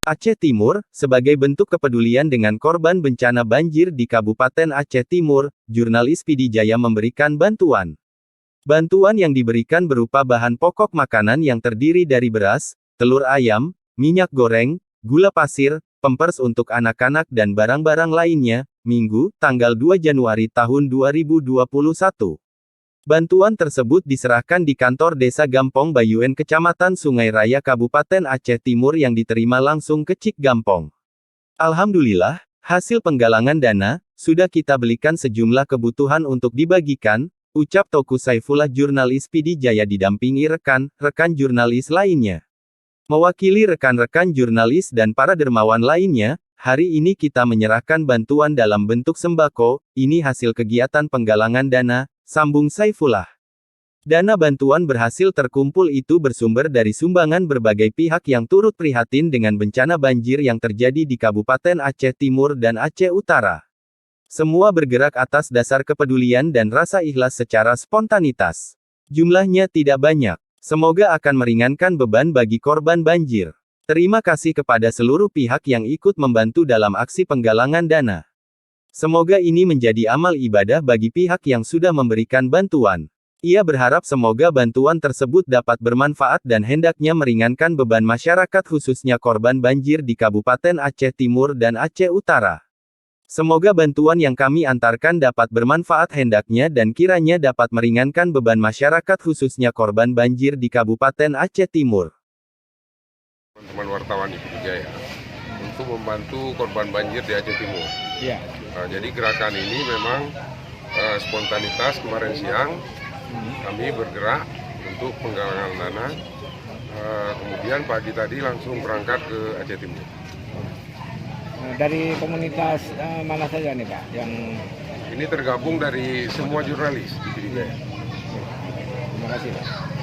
Aceh Timur, sebagai bentuk kepedulian dengan korban bencana banjir di Kabupaten Aceh Timur, jurnalis PD Jaya memberikan bantuan. Bantuan yang diberikan berupa bahan pokok makanan yang terdiri dari beras, telur ayam, minyak goreng, gula pasir, pampers untuk anak-anak dan barang-barang lainnya, Minggu, tanggal 2 Januari tahun 2021. Bantuan tersebut diserahkan di kantor Desa Gampong Bayuen Kecamatan Sungai Raya Kabupaten Aceh Timur yang diterima langsung ke Cik Gampong. Alhamdulillah, hasil penggalangan dana, sudah kita belikan sejumlah kebutuhan untuk dibagikan, ucap Teuku Saifullah jurnalis PD Jaya didampingi rekan-rekan jurnalis lainnya. Mewakili rekan-rekan jurnalis dan para dermawan lainnya, hari ini kita menyerahkan bantuan dalam bentuk sembako, ini hasil kegiatan penggalangan dana, sambung Saifullah. Dana bantuan berhasil terkumpul itu bersumber dari sumbangan berbagai pihak yang turut prihatin dengan bencana banjir yang terjadi di Kabupaten Aceh Timur dan Aceh Utara. Semua bergerak atas dasar kepedulian dan rasa ikhlas secara spontanitas. Jumlahnya tidak banyak. Semoga akan meringankan beban bagi korban banjir. Terima kasih kepada seluruh pihak yang ikut membantu dalam aksi penggalangan dana. Semoga ini menjadi amal ibadah bagi pihak yang sudah memberikan bantuan. Ia berharap semoga bantuan tersebut dapat bermanfaat dan hendaknya meringankan beban masyarakat khususnya korban banjir di Kabupaten Aceh Timur dan Aceh Utara. Semoga bantuan yang kami antarkan dapat bermanfaat hendaknya dan kiranya dapat meringankan beban masyarakat khususnya korban banjir di Kabupaten Aceh Timur. Teman-teman wartawan IPD Jaya untuk membantu korban banjir di Aceh Timur. Ya. Nah, jadi gerakan ini memang spontanitas kemarin siang kami bergerak untuk penggalangan dana. Kemudian pagi tadi langsung berangkat ke Aceh Timur. Dari komunitas mana saja nih Pak? Yang ini tergabung dari semua jurnalis IPD Jaya. terima kasih Pak.